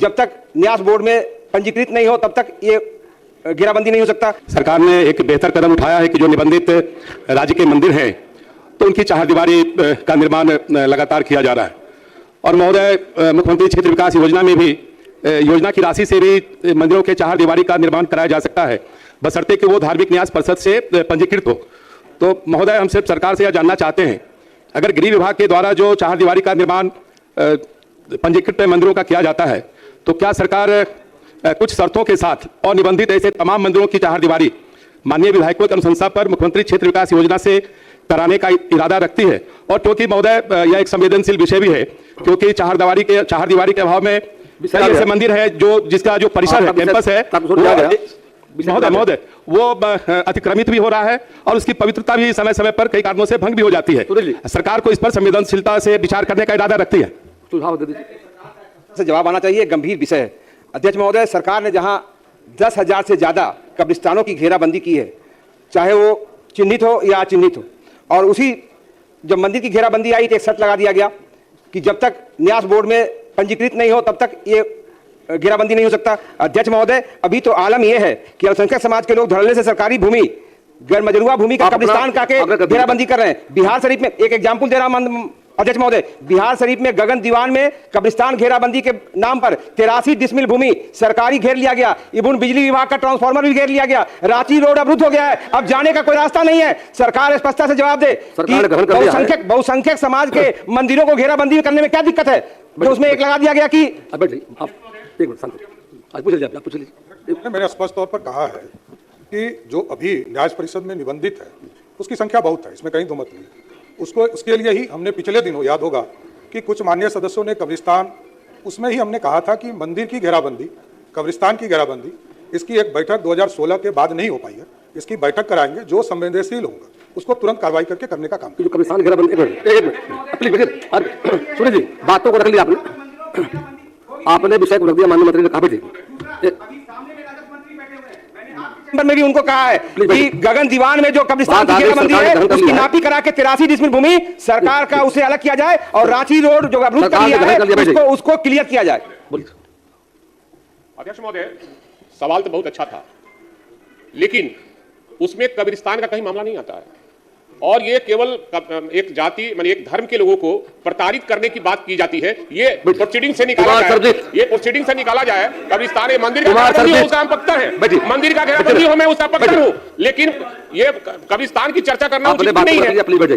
जब तक न्यास बोर्ड में पंजीकृत नहीं हो तब तक ये घेराबंदी नहीं हो सकता। सरकार ने एक बेहतर कदम उठाया है कि जो निबंधित राज्य के मंदिर हैं तो उनकी चारदीवारी का निर्माण लगातार किया जा रहा है। और महोदय, मुख्यमंत्री क्षेत्र विकास योजना में भी योजना की राशि से भी मंदिरों के चारदीवारी का निर्माण कराया जा सकता है, बशर्ते कि वो धार्मिक न्यास परिषद से पंजीकृत हो। तो महोदय, हम सिर्फ सरकार से यह जानना चाहते हैं, अगर गृह विभाग के द्वारा जो चारदीवारी का निर्माण पंजीकृत मंदिरों का किया जाता है तो क्या सरकार कुछ शर्तों के साथ और निबंधित ऐसे तमाम मंदिरों की चारदीवारी माननीय विधायकों की अनुशंसा पर मुख्यमंत्री क्षेत्र विकास योजना से कराने का इरादा रखती है? और क्योंकि महोदय यह एक संवेदनशील विषय भी है, क्योंकि चारदीवारी के अभाव में कई ऐसे मंदिर है जिसका जो परिसर है, कैंपस है महोदय वो अतिक्रमित भी हो रहा है और उसकी पवित्रता भी समय समय पर कई कारणों से भंग भी हो जाती है। सरकार को इस पर संवेदनशीलता से विचार करने का इरादा रखती है? सुझाव दे दीजिए। जवाब आना चाहिए, गंभीर विषय है। अध्यक्ष महोदय, सरकार ने जहां 10,000 से ज्यादा कब्रिस्तानों की घेराबंदी की है, चाहे वो चिन्हित हो या अचिन्हित हो, और उसी जब मंदिर की घेराबंदी आई तो एक शर्त लगा दिया गया कि जब तक न्यास बोर्ड में पंजीकृत नहीं हो तब तक ये घेराबंदी नहीं हो सकता। अध्यक्ष महोदय, अभी तो आलम यह है कि अल्पसंख्यक समाज के लोग धड़ल्ले से सरकारी भूमि, गैर मजरूआ भूमि का कब्रिस्तान करके घेराबंदी कर रहे हैं। बिहार शरीफ में एक एग्जाम्पल दे रहा हूं अध्यक्ष महोदय, बिहार शरीफ में गगन दीवान में कब्रिस्तान घेराबंदी के नाम पर 83 डिसमिल भूमि सरकारी घेर लिया गया। इवन बिजली विभाग का ट्रांसफार्मर भी घेर लिया गया। रांची रोड अवरुद्ध हो गया है, अब जाने का कोई रास्ता नहीं है। सरकार स्पष्टता से जवाब दे कि बहुसंख्यक समाज के मंदिरों को घेराबंदी करने में क्या दिक्कत है, जो उसमें एक लगा दिया गया कि मैंने स्पष्ट तौर पर कहा है कि जो अभी न्यास परिषद में निबंधित है उसकी संख्या बहुत है, इसमें कहीं दो मत नहीं। उसके लिए ही हमने पिछले दिनों, याद होगा कि कुछ माननीय सदस्यों ने कब्रिस्तान, उसमें ही हमने कहा था कि मंदिर की घेराबंदी, कब्रिस्तान की घेराबंदी, इसकी एक बैठक 2016 के बाद नहीं हो पाई है। इसकी बैठक कराएंगे, जो संवेदनशील होगा उसको तुरंत कार्रवाई करके करने का काम। जो कब्रिस्तान घेराबंदी, सुनिए जी, बातों को रख लिया आपने विषय को रख दिया, माननीय मंत्री ने कहा थी में भी उनको कहा है कि गगन दीवान में जो कब्रिस्तान की घेराबंदी है उसकी नापी करा के 83 डिसमिल भूमि सरकार का उसे अलग किया जाए और रांची रोड जो अवरुद्ध कर लिया है उसको क्लियर किया जाए। अध्यक्ष महोदय, सवाल तो बहुत अच्छा था, लेकिन उसमें कब्रिस्तान का कहीं मामला नहीं आता है और ये केवल एक जाति माने एक धर्म के लोगों को प्रताड़ित करने की बात की जाती है। ये प्रोसीडिंग से निकाला जाए, ये प्रोसीडिंग से निकाला जाए। कब्रिस्तान मंदिर का घेराबंदी हो उसका हम पक्का है, मंदिर का घेराबंदी हो मैं उसका पक्का हूं, लेकिन ये कब्रिस्तान की चर्चा करना उचित नहीं है।